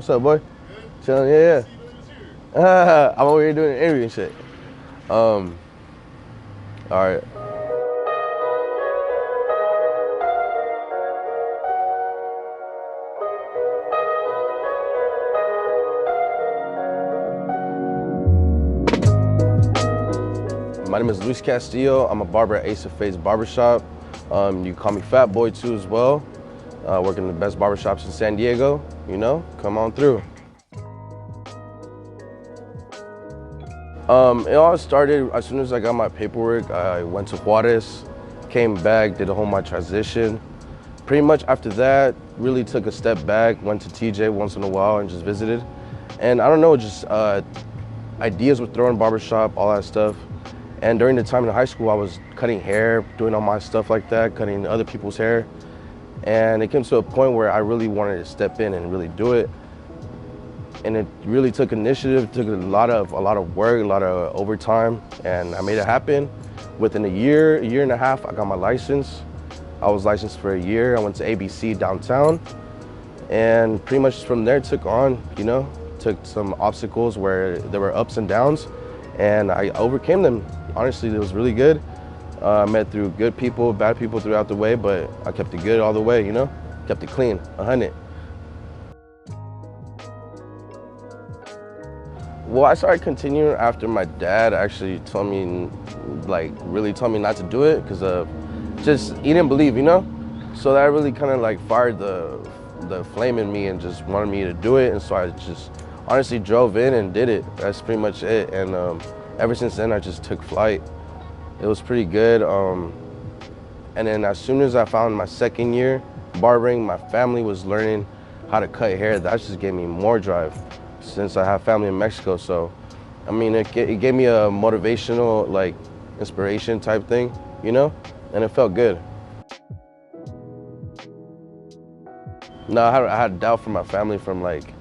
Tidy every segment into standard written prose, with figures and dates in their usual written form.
What's up, boy? Chilling, yeah. I'm over here doing an interview and shit. All right. My name is Luis Castillo. I'm a barber at Ace of Fade's Barbershop. You can call me Fatboy too as well. Working in the best barbershops in San Diego. You know, come on through. It all started as soon as I got my paperwork. I went to Juarez, came back, did my transition. Pretty much after that, really took a step back, went to TJ once in a while and just visited. And I don't know, just ideas with throwing barbershop, all that stuff. And during the time in high school, I was cutting hair, doing all my stuff like that, cutting other people's hair. And it came to a point where I really wanted to step in and really do it. And it really took initiative, took a lot of work, a lot of overtime, and I made it happen. Within a year and a half, I got my license. I was licensed for a year. I went to ABC downtown, and pretty much from there took on, you know, took some obstacles where there were ups and downs, and I overcame them. Honestly, it was really good. I met through good people, bad people throughout the way, but I kept it good all the way, you know? Kept it clean, 100. Well, I started continuing after my dad actually told me, like, really told me not to do it because he didn't believe, you know? So that really kind of like fired the flame in me and just wanted me to do it. And so I just honestly drove in and did it. That's pretty much it. And ever since then, I just took flight. It was pretty good. And then as soon as I found my second year barbering, my family was learning how to cut hair. That just gave me more drive since I have family in Mexico. So, I mean, it gave me a motivational, like, inspiration type thing, you know? And it felt good. No, I had doubt from my family from, like,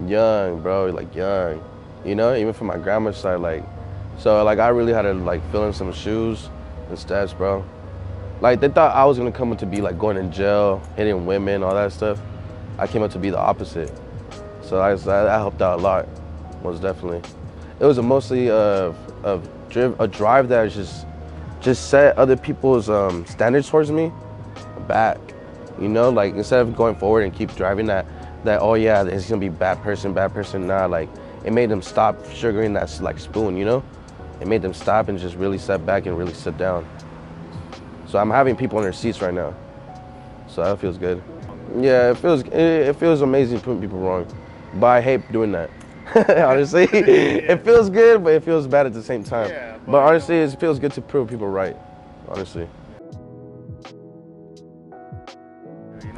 young, bro, like, young. You know, even from my grandma's side, like, so, like, I really had to, like, fill in some shoes and steps, bro. Like, they thought I was gonna come up to be, like, going in jail, hitting women, all that stuff. I came up to be the opposite. So that helped out a lot, most definitely. It was mostly a drive that just set other people's standards towards me back. You know, like, instead of going forward and keep driving that oh yeah, it's gonna be bad person, nah, like, it made them stop sugaring that, like, spoon, you know? It made them stop and just really sit back and really sit down. So I'm having people in their seats right now. So that feels good. Yeah, it feels amazing putting people wrong. But I hate doing that. Honestly, it feels good, but it feels bad at the same time. Yeah, but honestly, it feels good to prove people right, honestly.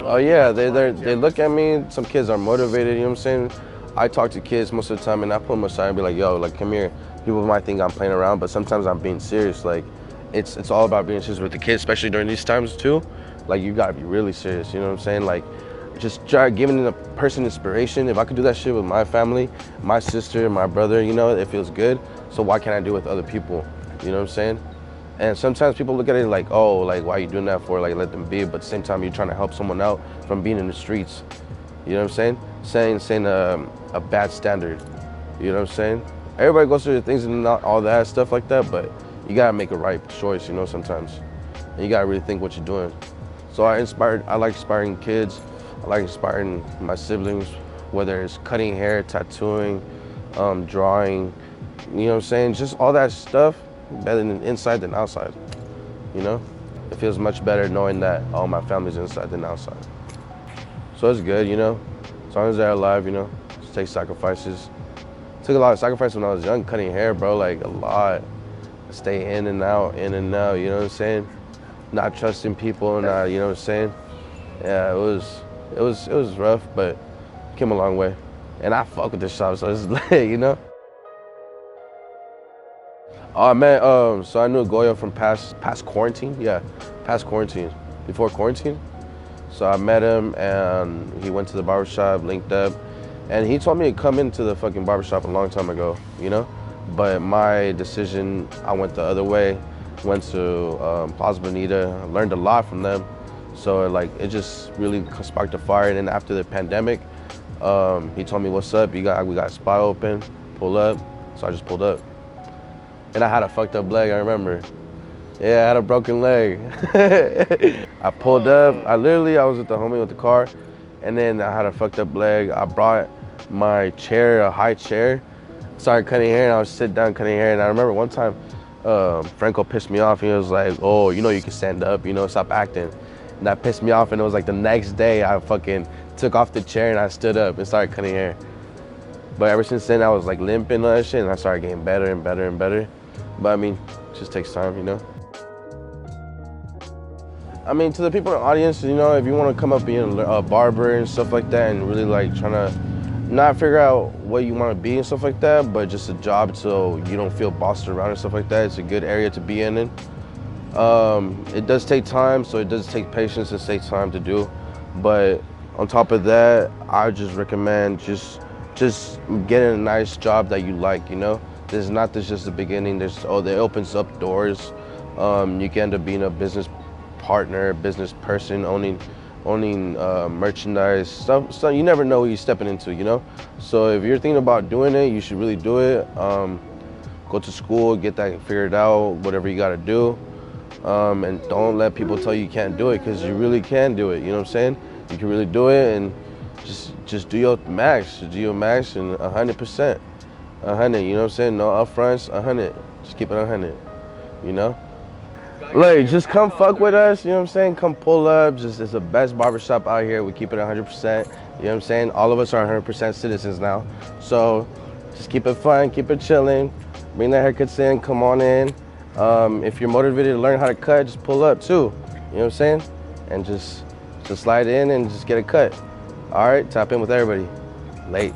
Oh yeah, they look at me, some kids are motivated, you know what I'm saying? I talk to kids most of the time and I put them aside and be like, yo, like, come here. People might think I'm playing around, but sometimes I'm being serious. Like, it's all about being serious with the kids, especially during these times too. Like, you gotta be really serious, you know what I'm saying? Like, just try giving a person inspiration. If I could do that shit with my family, my sister, my brother, you know, it feels good. So why can't I do it with other people? You know what I'm saying? And sometimes people look at it like, oh, like, why are you doing that for? Like, let them be. But at the same time, you're trying to help someone out from being in the streets. You know what I'm saying? Saying a bad standard. You know what I'm saying? Everybody goes through the things and not all that stuff like that, but you gotta make a right choice, you know, sometimes. And you gotta really think what you're doing. So I like inspiring kids. I like inspiring my siblings, whether it's cutting hair, tattooing, drawing, you know what I'm saying? Just all that stuff, better than inside than outside, you know? It feels much better knowing that all my family's inside than outside. So it's good, you know? As long as they're alive, you know? Just take sacrifices. Took a lot of sacrifice when I was young, cutting hair, bro, like a lot. Stay in and out, you know what I'm saying? Not trusting people, not, you know what I'm saying? Yeah, it was rough, but came a long way. And I fuck with this shop, so it's lit, you know? Oh man, so I knew Goyo from past quarantine, before quarantine. So I met him and he went to the barbershop, linked up, and he told me to come into the fucking barbershop a long time ago, you know? But my decision, I went the other way, went to Plaza Bonita, learned a lot from them. So like, it just really sparked a fire. And then after the pandemic, He told me, what's up, we got a spot open, pull up. So I just pulled up. And I had a fucked up leg, I remember. Yeah, I had a broken leg. I pulled up, I was with the homie with the car, and then I had a fucked up leg. I brought my chair, a high chair, started cutting hair, and I was sit down cutting hair. And I remember one time, Franco pissed me off. He was like, oh, you know you can stand up, you know, stop acting. And that pissed me off, and it was like the next day I fucking took off the chair and I stood up and started cutting hair. But ever since then, I was like limping and all that shit, and I started getting better and better and better. But I mean, it just takes time, you know? I mean, to the people in the audience, you know, if you want to come up being a barber and stuff like that and really like trying to not figure out what you want to be and stuff like that, but just a job so you don't feel bossed around and stuff like that, it's a good area to be in. It does take time, so it does take patience and take time to do. But on top of that, I just recommend just getting a nice job that you like, you know? This is just the beginning. It opens up doors. You can end up being a business partner, business person, owning merchandise, stuff. You never know what you're stepping into, you know? So if you're thinking about doing it, you should really do it. Go to school, get that figured out, whatever you gotta do. And don't let people tell you can't do it, because you really can do it, you know what I'm saying? You can really do it, and just do your max. Do your max and 100%. 100, you know what I'm saying? No upfronts, 100. Just keep it 100, you know? Look, just come fuck with us, you know what I'm saying? Come pull up. It's the best barbershop out here. We keep it 100%, you know what I'm saying? All of us are 100% citizens now. So just keep it fun, keep it chilling. Bring the haircuts in, come on in. If you're motivated to learn how to cut, just pull up too, you know what I'm saying? And just slide in and just get a cut. All right, tap in with everybody. Late.